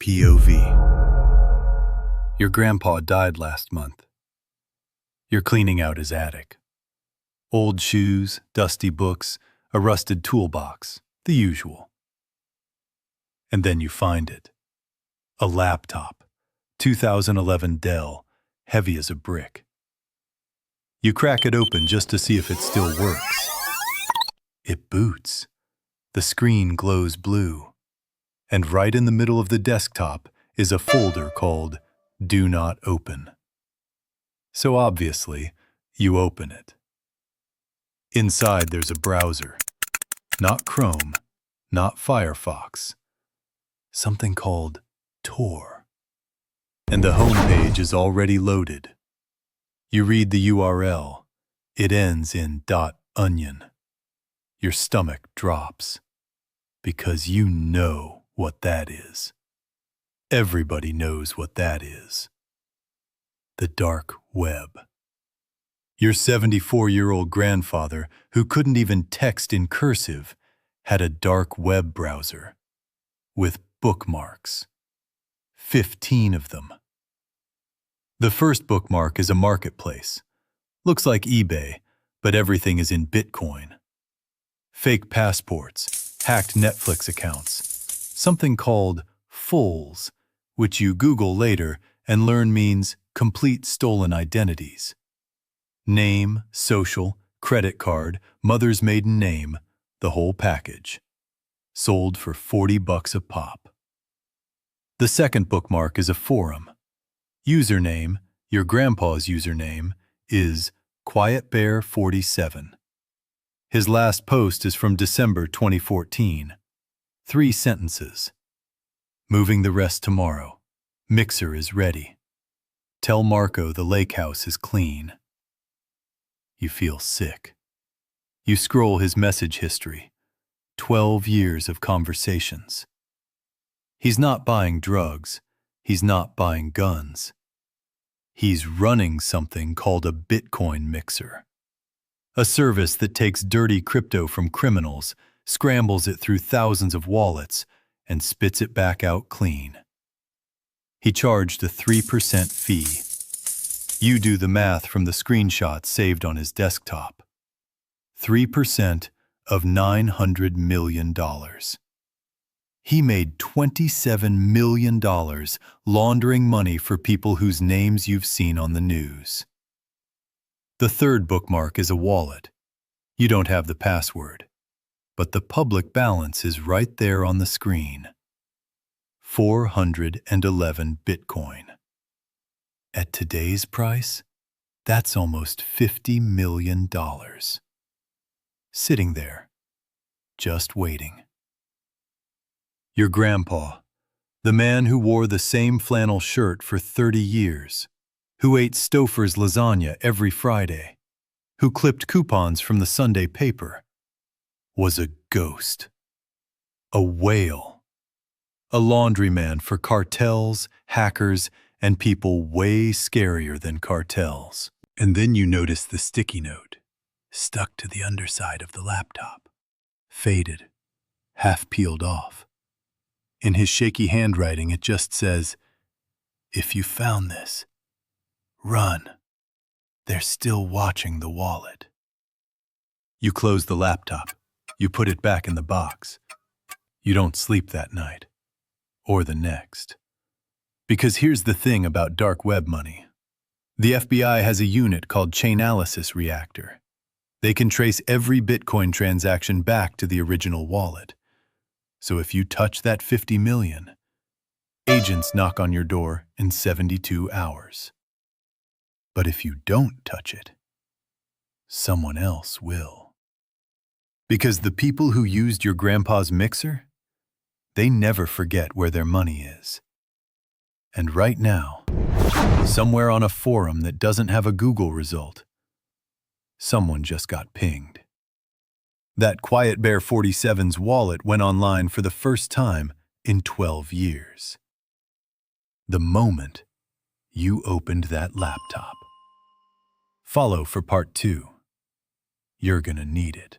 POV. Your grandpa died last month. You're cleaning out his attic. Old shoes, dusty books, a rusted toolbox, the usual. And then you find it. A laptop, 2011 Dell, heavy as a brick. You crack it open just to see if it still works. It boots. The screen glows blue. And right in the middle of the desktop is a folder called Do Not Open. So obviously, you open it. Inside there's a browser. Not Chrome, not Firefox. Something called Tor. And the home page is already loaded. You read the URL. It ends in .onion. Your stomach drops. Because you know what that is. Everybody knows what that is. The dark web. Your 74-year-old grandfather, who couldn't even text in cursive, had a dark web browser with bookmarks. 15 of them. The first bookmark is a marketplace. Looks like eBay, but everything is in Bitcoin. Fake passports, hacked Netflix accounts, something called fulls, which you Google later and learn means complete stolen identities. Name, social, credit card, mother's maiden name, the whole package. Sold for $40 a pop. The second bookmark is a forum. Username, your grandpa's username, is QuietBear47. His last post is from December 2014. 3 sentences. Moving the rest tomorrow. Mixer is ready. Tell Marco the lake house is clean. You feel sick. You scroll his message history. 12 years of conversations. He's not buying drugs. He's not buying guns. He's running something called a Bitcoin mixer. A service that takes dirty crypto from criminals, scrambles it through thousands of wallets, and spits it back out clean. He charged a 3% fee. You do the math from the screenshot saved on his desktop. 3% of $900 million. He made $27 million laundering money for people whose names you've seen on the news. The third bookmark is a wallet. You don't have the password, but the public balance is right there on the screen. 411 Bitcoin. At today's price, that's almost $50 million. Sitting there, just waiting. Your grandpa, the man who wore the same flannel shirt for 30 years, who ate Stouffer's lasagna every Friday, who clipped coupons from the Sunday paper, was a ghost, a whale, a laundryman for cartels, hackers, and people way scarier than cartels. And then you notice the sticky note, stuck to the underside of the laptop, faded, half peeled off. In his shaky handwriting, it just says, "If you found this, run. They're still watching the wallet." You close the laptop. You put it back in the box. You don't sleep that night. Or the next. Because here's the thing about dark web money. The FBI has a unit called Chainalysis Reactor. They can trace every Bitcoin transaction back to the original wallet. So if you touch that 50 million, agents knock on your door in 72 hours. But if you don't touch it, someone else will. Because the people who used your grandpa's mixer, they never forget where their money is. And right now, somewhere on a forum that doesn't have a Google result, someone just got pinged. That QuietBear47's wallet went online for the first time in 12 years. The moment you opened that laptop. Follow for part 2. You're gonna need it.